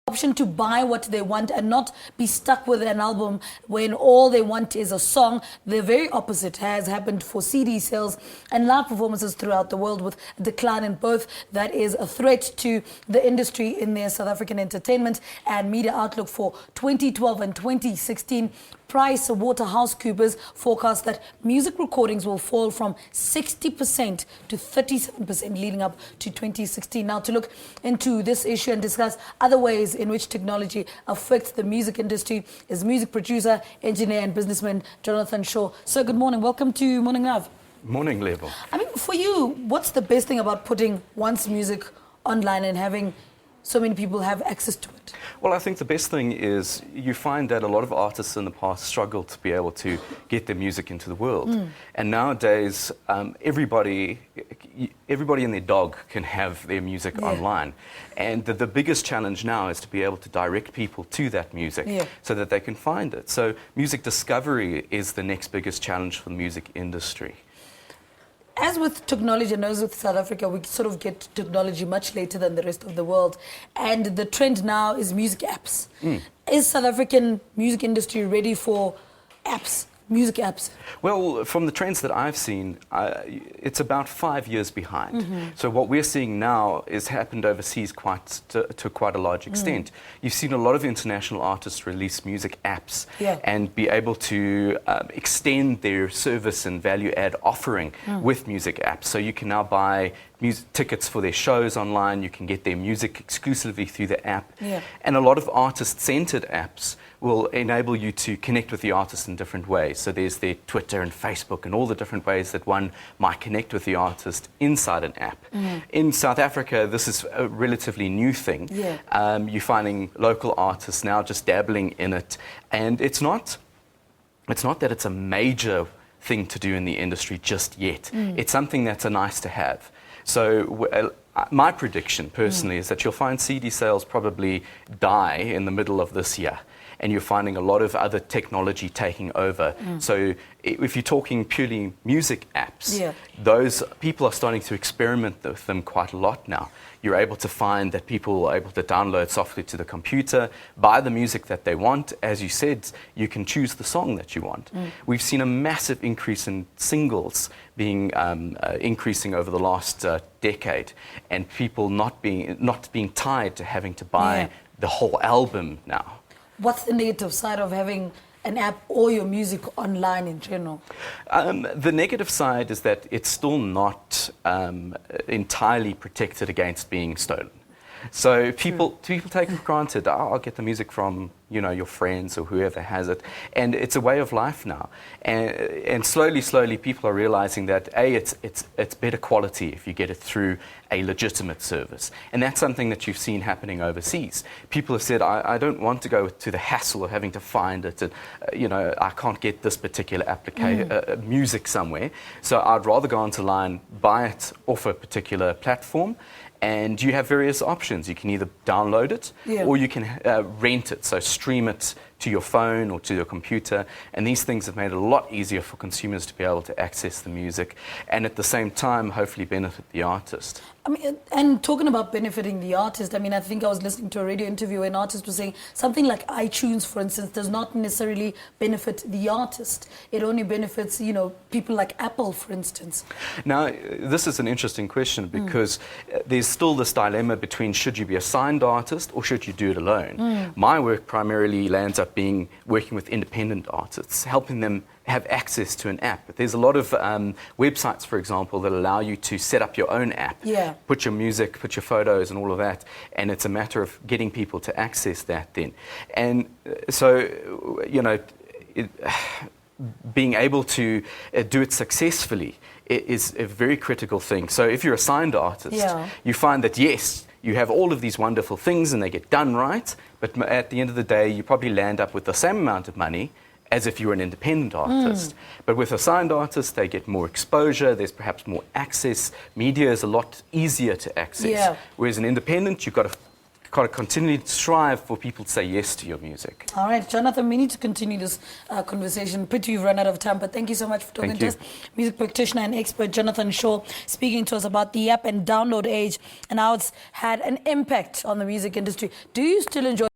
option to buy what they want and not be stuck with an album when all they want is a song. The very opposite has happened for CD sales and live performances throughout the world, with a decline in both. That is a threat to the industry in their South African entertainment and media outlook for 2012 and 2016. PricewaterhouseCoopers forecast that music recordings will fall from 60% to 37% leading up to 2016. Now, to look into this issue and discuss other ways in which technology affects the music industry is music producer, engineer and businessman Jonathan Shaw. Sir, good morning. Welcome to Morning Love. Morning, Level. I mean, for you, what's the best thing about putting one's music online and having so many people have access to it? Well, I think the best thing is you find that a lot of artists in the past struggled to be able to get their music into the world. And nowadays, everybody and their dog can have their music online. And the biggest challenge now is to be able to direct people to that music so that they can find it. So music discovery is the next biggest challenge for the music industry. As with technology, and as with South Africa, we sort of get technology much later than the rest of the world. And the trend now is music apps. Is South African music industry ready for apps, music apps? Well, from the trends that I've seen, it's about 5 years behind. So what we're seeing now is happened overseas to quite a large extent. You've seen a lot of international artists release music apps and be able to extend their service and value add offering with music apps. So you can now buy tickets for their shows online, you can get their music exclusively through the app. And a lot of artist-centered apps will enable you to connect with the artist in different ways. So there's their Twitter and Facebook and all the different ways that one might connect with the artist inside an app. In South Africa, this is a relatively new thing. You're finding local artists now just dabbling in it. And it's not that it's a major thing to do in the industry just yet. It's something that's a nice to have. So my prediction personally is that you'll find CD sales probably die in the middle of this year. And you're finding a lot of other technology taking over. So if you're talking purely music apps, those people are starting to experiment with them quite a lot now. You're able to find that people are able to download software to the computer, buy the music that they want. As you said, you can choose the song that you want. We've seen a massive increase in singles being increasing over the last decade, and people not being tied to having to buy the whole album now. What's the negative side of having an app or your music online in general? The negative side is that it's still not entirely protected against being stolen. So people take for granted, I'll get the music from your friends or whoever has it, and it's a way of life now. And slowly, people are realizing that it's better quality if you get it through a legitimate service, and that's something that you've seen happening overseas. People have said, I don't want to go to the hassle of having to find it, and I can't get this particular music somewhere, so I'd rather go online, buy it off a particular platform. And you have various options. You can either download it or you can rent it, so stream it to your phone or to your computer. And these things have made it a lot easier for consumers to be able to access the music and at the same time hopefully benefit the artist. I mean, and talking about benefiting the artist, I mean, I think I was listening to a radio interview where an artist was saying something like iTunes, for instance, does not necessarily benefit the artist. It only benefits, people like Apple, for instance. Now, this is an interesting question because there's still this dilemma between should you be a signed artist or should you do it alone? My work primarily lands up being working with independent artists, helping them have access to an app. But there's a lot of websites, for example, that allow you to set up your own app, put your music, put your photos and all of that, and it's a matter of getting people to access that then. And so, being able to do it successfully is a very critical thing. So if you're a signed artist, you find that yes, you have all of these wonderful things and they get done right, but at the end of the day, you probably land up with the same amount of money as if you were an independent artist. But with a signed artist, they get more exposure, there's perhaps more access, media is a lot easier to access. Whereas an independent, you've got to got to continually strive for people to say yes to your music. All right, Jonathan, we need to continue this conversation. Pity you've run out of time, but thank you so much for talking to us. Music practitioner and expert Jonathan Shaw speaking to us about the app and download age and how it's had an impact on the music industry. Do you still enjoy